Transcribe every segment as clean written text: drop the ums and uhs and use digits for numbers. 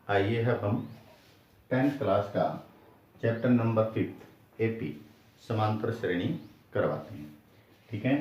आइए अब हम 10th क्लास का चैप्टर नंबर 5 एपी समांतर श्रेणी करवाते हैं। ठीक है,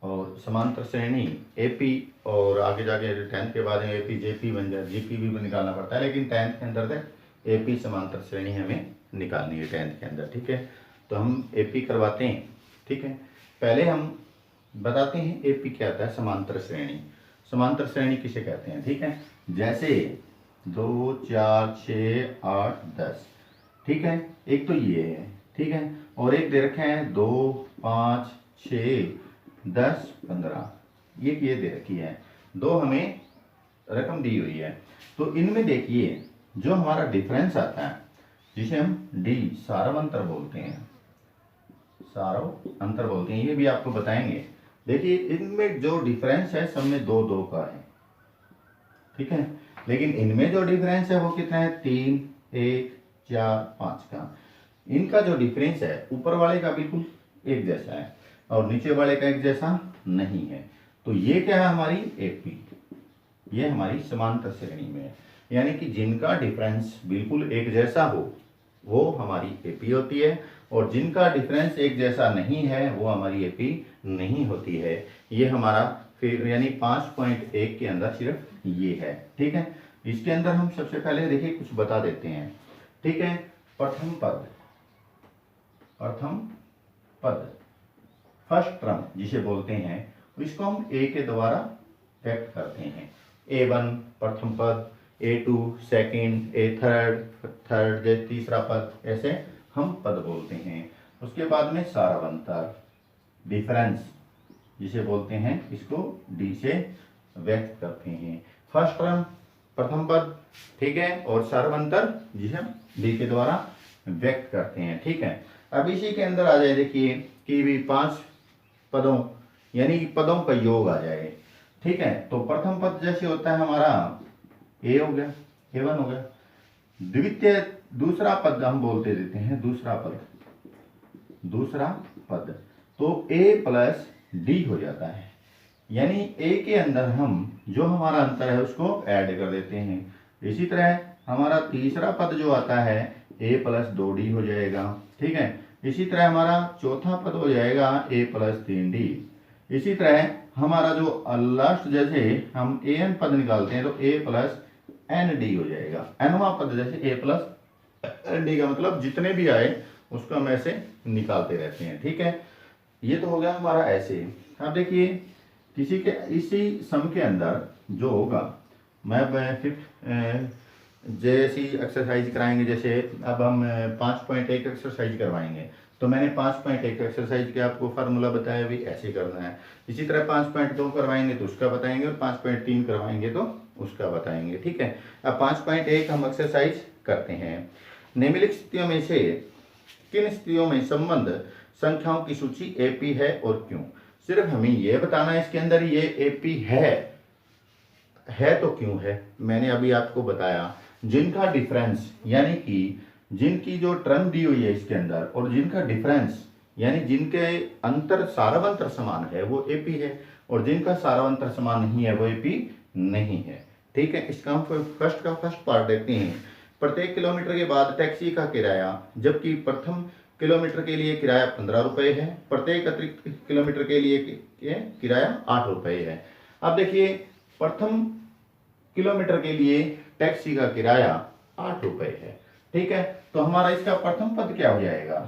और समांतर श्रेणी एपी और आगे जाके 10th के बाद एपी जेपी बन जाए, जीपी भी निकालना पड़ता है, लेकिन 10th के अंदर तक एपी समांतर श्रेणी हमें निकालनी है 10th के अंदर। ठीक है, तो हम एपी करवाते हैं। ठीक है, पहले हम बताते हैं एपी क्या होता है। समांतर श्रेणी, समांतर श्रेणी किसे कहते हैं। ठीक है, जैसे 2 4 6 8 10। ठीक है, एक तो ये है। ठीक है, और एक दे रखे हैं 2 5 6 10 15। ये दे रखी है, दो हमें रकम दी हुई है। तो इनमें देखिए जो हमारा डिफरेंस आता है, जिसे हम डी सारव अंतर बोलते हैं, सारव अंतर बोलते हैं, ये भी आपको बताएंगे। देखिए इनमें जो डिफरेंस है सब में 2 2 का है। ठीक है, लेकिन इनमें जो डिफरेंस है वो कितना है, 3 1 4 5 का। इनका जो डिफरेंस है ऊपर वाले का बिल्कुल एक जैसा है और नीचे वाले का एक जैसा नहीं है। तो ये क्या है, हमारी एपी, ये हमारी समांतर श्रेणी में है। यानी कि जिनका डिफरेंस बिल्कुल एक जैसा हो वो हमारी एपी होती है, और जिनका डिफरेंस एक जैसा नहीं है वो हमारी एपी नहीं होती है। ये हमारा फिर यानी 5.1 के अंदर सिर्फ ये है। ठीक है, इसके अंदर हम सबसे पहले देखिए कुछ बता देते हैं। ठीक है, प्रथम पद, प्रथम पद फर्स्ट टर्म जिसे बोलते हैं, इसको हम ए के द्वारा व्यक्त करते हैं। A1 प्रथम पद, A2 सेकंड, A थर्ड, ये तीसरा पद, ऐसे हम पद बोलते हैं। उसके बाद में सारवंतर डिफरेंस जिसे बोलते हैं, इसको डी से व्यक्त करते हैं। फर्स्ट टर्म प्रथम पद, ठीक है, और सारवंतर जिसे हम डी के द्वारा व्यक्त करते हैं। ठीक है, अब इसी के अंदर आ जाए, देखिए कि भी 5 पदों यानी पदों का योग आ जाए। ठीक है, तो प्रथम पद जैसे होता है हमारा ए हो गया, A1 हो गया। द्वितीय दूसरा पद हम बोलते देते हैं, दूसरा पद, दूसरा पद तो A प्लस डी हो जाता है। यानी ए के अंदर हम जो हमारा अंतर है उसको ऐड कर देते हैं। इसी तरह हमारा तीसरा पद जो आता है A प्लस 2D हो जाएगा। ठीक है, इसी तरह हमारा चौथा पद हो जाएगा A प्लस 3D। इसी तरह हमारा जो लास्ट जैसे हम एन पद निकालते हैं तो A प्लस ND हो जाएगा। एनवा पद जैसे A प्लस ND का मतलब जितने भी आए उसको हम ऐसे निकालते रहते हैं। ठीक है, ये तो हो गया हमारा ऐसे। अब देखिए किसी के इसी सम के अंदर जो होगा, मैं फिर जैसी एक्सरसाइज कराएंगे, जैसे अब हम 5.1 एक्सरसाइज करवाएंगे, तो मैंने 5.1 एक्सरसाइज के आपको फार्मूला बताया भी ऐसे करना है। इसी तरह 5.2 करवाएंगे तो उसका बताएंगे, और 5.3 करवाएंगे तो उसका बताएंगे। ठीक है, अब 5.1 हम एक्सरसाइज करते हैं। निम्नलिखित स्थितियों में से किन स्थितियों में संबंध संख्याओं की सूची एपी है और क्यों। सिर्फ हमें यह बताना है इसके अंदर ये एपी है तो क्यों है। मैंने अभी आपको बताया जिनका डिफरेंस यानी कि जिनकी जो टर्म दी हुई है इसके अंदर और जिनका डिफरेंस यानी जिनके अंतर सारवंतर समान है वो एपी है, और जिनका सारवंतर समान नहीं है वो एपी नहीं है। ठीक है, इसका हम फर्स्ट पार्ट देखते हैं। प्रत्येक किलोमीटर के बाद टैक्सी का किराया, जबकि प्रथम किलोमीटर के लिए किराया 15 रुपये है, प्रत्येक अतिरिक्त किलोमीटर के लिए किराया 8 रुपये है। अब देखिए प्रथम किलोमीटर के लिए टैक्सी का किराया 8 रुपये है। ठीक है, तो हमारा इसका प्रथम पद क्या हो जाएगा,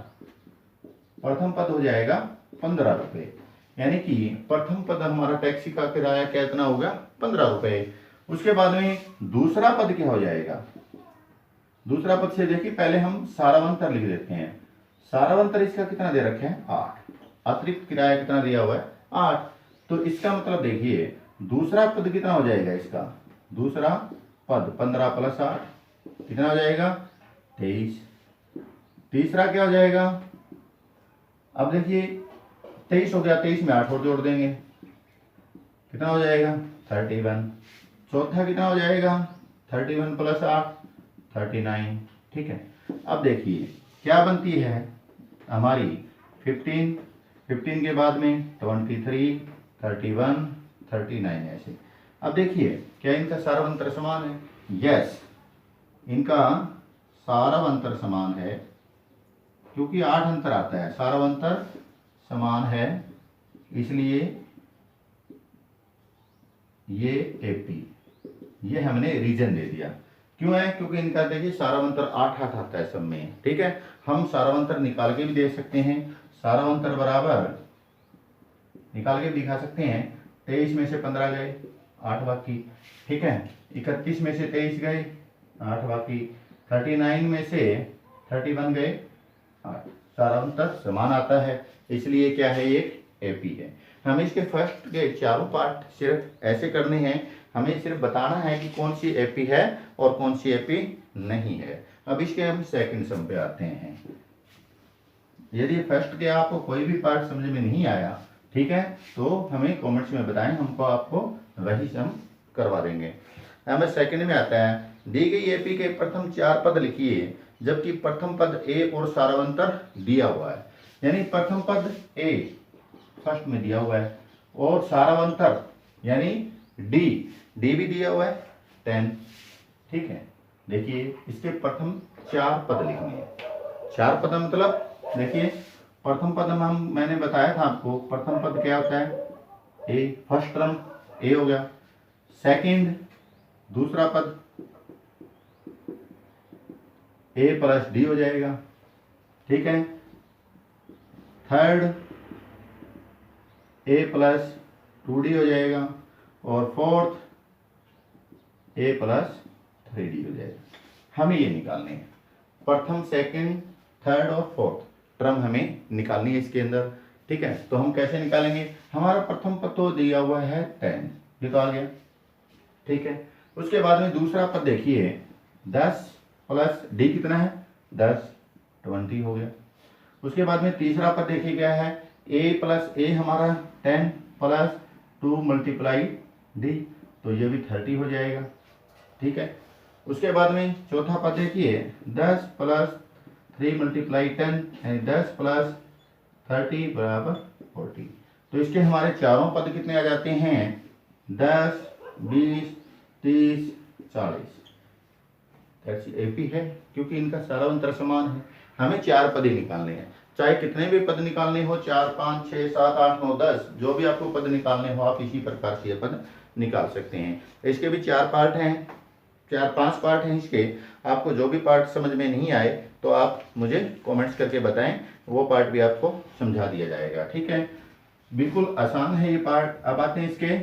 प्रथम पद हो जाएगा 15 रुपये। यानी कि प्रथम पद हमारा टैक्सी का किराया क्या इतना होगा, 15 रुपये। उसके बाद में दूसरा पद क्या हो जाएगा, दूसरा पद से देखिए पहले हम सारावंतर लिख देते हैं। सारावंतर इसका कितना दे रखे हैं, 8। अतिरिक्त किराया कितना दिया हुआ है, 8। तो इसका मतलब देखिए दूसरा पद कितना हो जाएगा, इसका दूसरा पद 15 प्लस 8 कितना हो जाएगा, 23। तीसरा क्या हो जाएगा, अब देखिए 23 हो गया, 23 में 8 और जोड़ देंगे, कितना हो जाएगा 31। चौथा कितना हो जाएगा, 31 प्लस 8 39। ठीक है, अब देखिए क्या बनती है हमारी 15 के बाद में 23 31 39 ऐसे। अब देखिए क्या इनका सारवंतर समान है, यस इनका सारवंतर समान है, क्योंकि 8 अंतर आता है, सारवंतर समान है, इसलिए ये एपी, ये हमने रीजन दे दिया। क्यों है? क्योंकि इनका देखिए सारावंतर 8 आता है सब में। ठीक है, हम सारावंतर निकाल के भी दे सकते हैं। सारावंतर बराबर निकाल के दिखा सकते हैं, 23 में से 15 गए, 8 बाकी। ठीक है, 31 में से 23 गए, 8 बाकी। 39 में से 31 गए, 8। सारावंतर समान आता है, इसलिए क्या है, एक एपी है। हमें इसके फर्स्ट के चारों पार्ट सिर्फ ऐसे करने हैं, हमें सिर्फ बताना है कि कौन सी एपी है और कौन सी एपी नहीं है। अब इसके हम सेकंड सम पे आते हैं। यदि फर्स्ट के आपको कोई भी पार्ट समझ में नहीं आया, ठीक है, तो हमें कमेंट्स में बताएं, हमको आपको वही सम करवा देंगे। हमें सेकंड में आता है, दी गई एपी के प्रथम 4 पद लिखिए, जबकि प्रथम पद ए और सारावंतर दिया हुआ है। यानी प्रथम पद ए फर्स्ट में दिया हुआ है और सारावंतर यानी डी भी दिया हुआ है 10। ठीक है, देखिए इसके प्रथम 4 पद लिखने हैं। 4 पद मतलब देखिए, प्रथम पद में मैंने बताया था आपको, प्रथम पद क्या होता है, ए, फर्स्ट टर्म ए हो गया। सेकंड दूसरा पद ए प्लस डी हो जाएगा। ठीक है, थर्ड ए प्लस 2d हो जाएगा और फोर्थ ए प्लस 3d हो जाएगा। हमें ये निकालने हैं, प्रथम सेकंड थर्ड और फोर्थ टर्म हमें निकालनी है इसके अंदर। ठीक है, तो हम कैसे निकालेंगे, हमारा प्रथम पद तो दिया हुआ है 10, ये तो आ गया। ठीक है, उसके बाद में दूसरा पद देखिए, 10 प्लस डी कितना है, 10, 20 हो गया। उसके बाद में तीसरा पद देखिए क्या है, ए प्लस ए हमारा 10 प्लस 2 मल्टीप्लाई डी, तो ये भी 30 हो जाएगा। ठीक है, उसके बाद में चौथा पद देखिए, 10 प्लस 3 मल्टीप्लाई 10 यानी 10 प्लस 30 बराबर 40। तो इसके हमारे चारों पद कितने आ जाते हैं, 10, 20, 30, 40। ऐसी एपी है, क्योंकि इनका सारावंतर समान है। हमें 4 पद ही निकालने हैं, चाहे कितने भी पद निकालने हो, 4, 5, 6, 7, 8, 9, 10, जो भी आपको पद निकालने हो आप इसी प्रकार से ये पद निकाल सकते हैं। इसके भी 4 पार्ट हैं, 4-5 पार्ट हैं इसके। आपको जो भी पार्ट समझ में नहीं आए तो आप मुझे कमेंट्स करके बताएं, वो पार्ट भी आपको समझा दिया जाएगा। ठीक है, बिल्कुल आसान है ये पार्ट। अब आते हैं इसके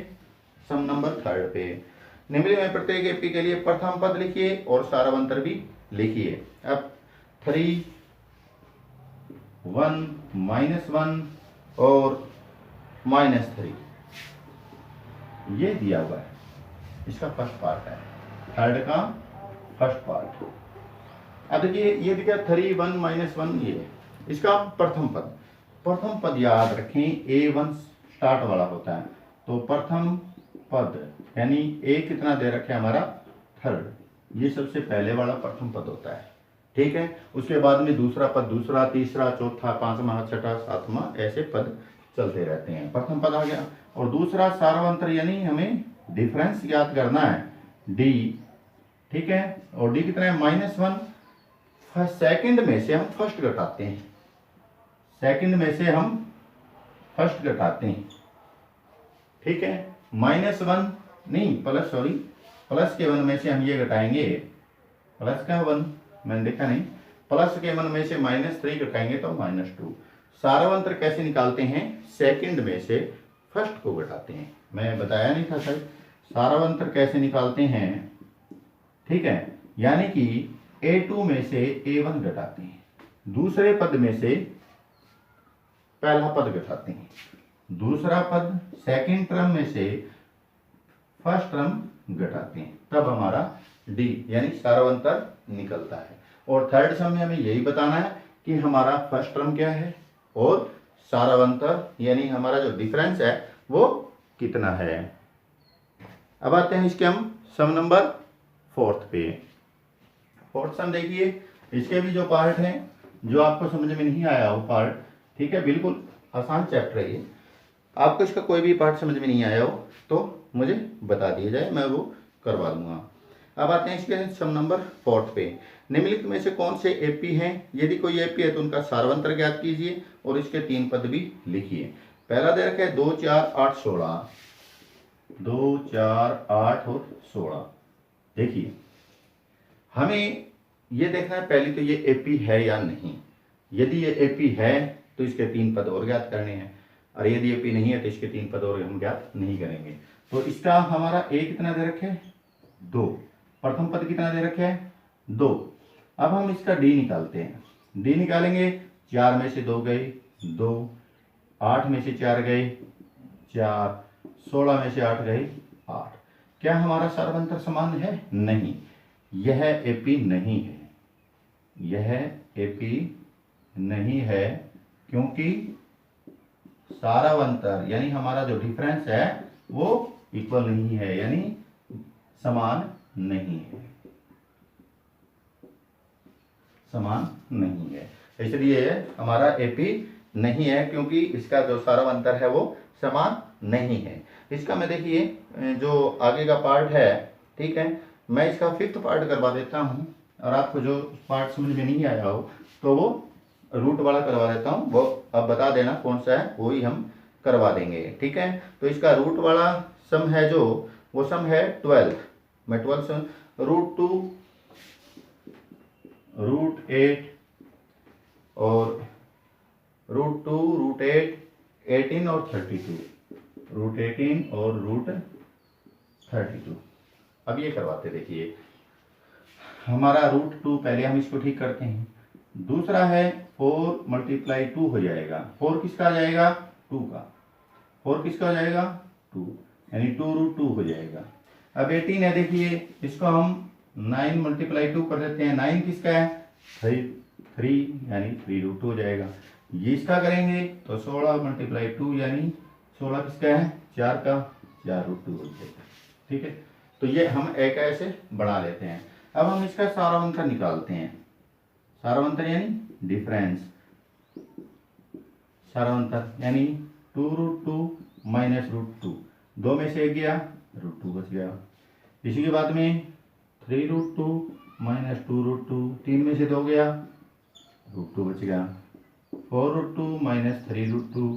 सम नंबर 3 पे। निम्नलिखित में प्रत्येक एपी के लिए प्रथम पद लिखिए और सारावंतर भी लिखिए। अब 3, 1, -1 और -3 ये दिया हुआ है, इसका फर्स्ट पार्ट है, थर्ड का फर्स्ट पार्ट। अब देखिए ये दिखा 3, 1, -1, ये इसका प्रथम पद। प्रथम पद याद रखें A1 स्टार्ट वाला होता है, तो प्रथम पद यानी ए कितना दे रखे हमारा, थर्ड, ये सबसे पहले वाला प्रथम पद होता है। ठीक है, उसके बाद में दूसरा पद, दूसरा, तीसरा, चौथा, 5वां, 6वां, 7वां, ऐसे पद चलते रहते हैं। प्रथम पद आ गया। और दूसरा सारावंतर यानी हमें डिफरेंस याद करना है, डी। ठीक है, और डी कितना है, -1। सेकंड में से हम फर्स्ट घटाते हैं, सेकंड में से हम फर्स्ट घटाते हैं। ठीक है, -1 नहीं, प्लस के 1 में से हम ये घटाएंगे, प्लस का 1 मैंने देखा नहीं, प्लस के 1 में से -3 घटाएंगे तो -2। सारावंतर कैसे निकालते हैं, सेकंड में से फर्स्ट को घटाते हैं। मैं बताया नहीं था सर, सारावंतर कैसे निकालते हैं। ठीक है, यानी कि A2 में से A1 घटाते हैं, दूसरे पद में से पहला पद घटाते हैं, दूसरा पद सेकंड टर्म में से फर्स्ट टर्म घटाते हैं, तब हमारा डी यानी सारावंतर निकलता है। और थर्ड सम में हमें यही बताना है कि हमारा फर्स्ट टर्म क्या है और सारावंतर यानी हमारा जो डिफरेंस है वो कितना है। अब आते हैं इसके हम सम नंबर 4 पे। 4th सम देखिए, इसके भी जो पार्ट हैं, जो आपको समझ में नहीं आया वो पार्ट, ठीक है, बिल्कुल आसान चैप्टर है ये। आपको इसका कोई भी पार्ट समझ में नहीं आया हो तो मुझे बता दिया जाए, मैं वो करवा दूंगा। अब आते हैं इसके सम नंबर 4 पे। निम्नलिखित में से कौन से एपी हैं? यदि कोई एपी है तो उनका सारवंतर ज्ञात कीजिए और इसके 3 पद भी लिखिए। पहला दे रखा है 2 4 8 16, 2 4 8 और 16। देखिए हमें ये देखना है पहले तो ये एपी है या नहीं। यदि ये एपी है तो इसके 3 पद और ज्ञात करने हैं, और यदि एपी नहीं है तो इसके 3 पद और हम ज्ञात नहीं करेंगे। तो इसका हमारा ए कितना दे रखे है? 2। प्रथम पद कितना दे रखे है? 2। अब हम इसका डी निकालते हैं। डी निकालेंगे, 4 में से 2 गए 2, 8 में से 4 गए 4, 16 में से 8 गए 8। क्या हमारा सारवंतर समान है? नहीं, यह एपी नहीं है, यह एपी नहीं है, क्योंकि सारावंतर यानी हमारा जो डिफरेंस है वो इक्वल नहीं है, यानी समान नहीं है, समान नहीं है। इसलिए हमारा एपी नहीं है, क्योंकि इसका जो सारावंतर है वो समान नहीं है। इसका मैं देखिए जो आगे का पार्ट है, ठीक है, मैं इसका 5th पार्ट करवा देता हूँ, और आपको जो पार्ट समझ में नहीं आया हो तो वो रूट वाला करवा देता हूँ, वो अब बता देना कौन सा है, वो ही हम करवा देंगे। ठीक है, तो इसका रूट वाला सम है जो, वो सम है 12। मैं 12 सम √2 √8 और √2 √8 18 और 32, √18 और √32। अब ये करवाते, देखिए हमारा √2 पहले हम इसको ठीक करते हैं। दूसरा है 4 × 2 हो जाएगा। 4 किसका आ जाएगा? 2 का। 4 किसका हो जाएगा? 2, यानी 2 √2 हो जाएगा। अब 18 है, देखिए इसको हम 9 × 2 कर देते हैं। 9 किसका है? 3, यानी 3 √2 हो जाएगा। ये इसका करेंगे तो 16 × 2 यानी 16 किसका है? 4 का, 4 √2 हो जाएगा। ठीक है, तो ये हम एक ऐसे बना लेते हैं। अब हम इसका सारावंतर निकालते हैं। सारावंतर यानी डिफरेंस, सारावंतर यानी 2 √2 माइनस √2, 2 में से 1 गया, √2 बच गया। इसी के बाद में 3 √2 माइनस 2 √2, 3 में से 2 गया, √2 बच गया। 4 √2 माइनस 3 √2,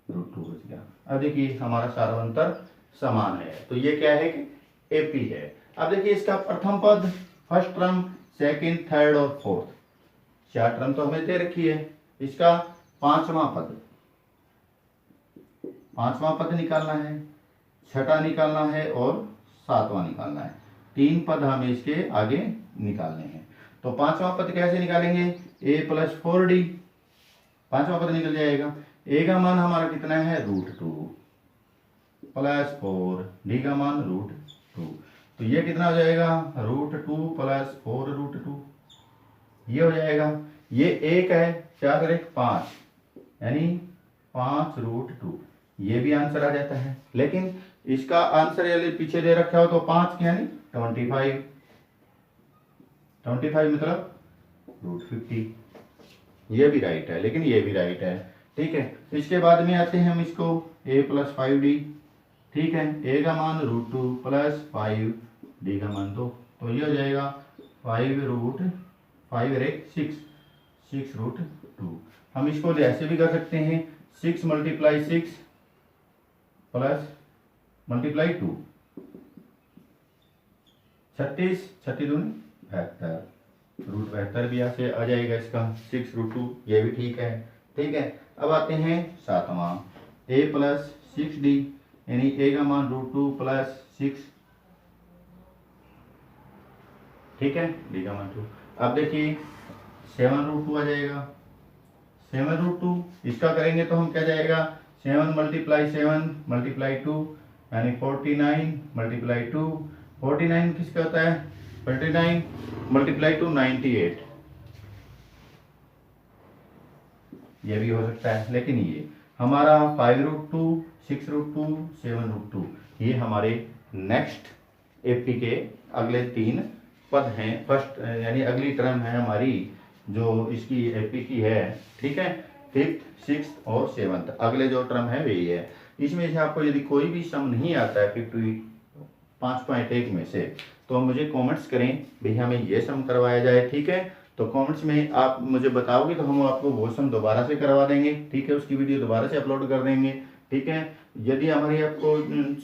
√2 बच गया। अब देखिए हमारा सारावंतर समान है, तो ये क्या है कि एपी है। अब देखिए इसका प्रथम पद, फर्स्ट टर्म, सेकंड, थर्ड और फोर्थ, 4 टर्म तो हमें दे रखी है। इसका पांचवा पद निकालना है, छठा निकालना है और 7वां निकालना है। 3 पद हमें इसके आगे निकालने हैं। तो 5वां पद कैसे निकालेंगे? a + 4d, 5वां पद निकल जाएगा। a का मान हमारा कितना है? √2 + 4, d का मान √2, तो ये कितना हो जाएगा? √2 + 4 √2, ये हो जाएगा। ये 1 है, 4 और 1 5, यानी 5 √2, ये भी आंसर आ जाता है। लेकिन इसका आंसर यदि पीछे दे रखा हो तो 5 यानी 25, 25 मतलब √50, ये भी राइट है, लेकिन ये भी राइट है। ठीक है, इसके बाद में आते हैं हम इसको a + 5d। ठीक है, a का मान √2 + 5, d का मान 2, तो ये हो जाएगा 5 और 1 6, 6 √2। हम इसको ऐसे भी कर सकते हैं, 6 × 6 + × 2, 36, 36 दूनी 72, √72 भी यहाँ से आ जाएगा इसका, 6 √2, ये भी ठीक है। ठीक है, अब आते हैं 7वां, a + 6d, यानी a का मान √2 + 6, ठीक है, d का मान 2। अब देखिए 7 √2 आ जाएगा। 7 √2 इसका करेंगे तो हम क्या जाएगा? 7 × 7 × 2, यानी 49 × 2, 49 किसका होता है? 49 × 2 98, ये भी हो सकता है। लेकिन ये हमारा 5 √2, 6 √2, 7 √2, ये हमारे नेक्स्ट एपी के अगले 3 पद हैं। फर्स्ट यानी अगली टर्म है हमारी जो इसकी एपी की है। ठीक है, 5th, 6th और 7th, अगले जो टर्म है वही है। इसमें से आपको यदि कोई भी सम नहीं आता है 5.1 में से, तो मुझे कमेंट्स करें भाई हमें ये सम करवाया जाए, ठीक है। तो कमेंट्स में आप मुझे बताओगे तो हम आपको वो सम दोबारा से करवा देंगे, ठीक है, उसकी वीडियो दोबारा से अपलोड कर देंगे, ठीक है। यदि हमारी आपको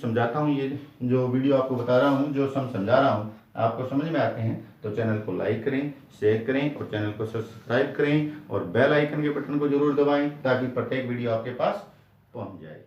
समझाता हूँ, ये जो वीडियो आपको बता रहा हूँ, जो सम समझा रहा हूँ, आपको समझ में आते हैं तो चैनल को लाइक करें, शेयर करें और चैनल को सब्सक्राइब करें और बेल आइकन के बटन को जरूर दबाएं ताकि प्रत्येक वीडियो आपके पास पहुंच जाए।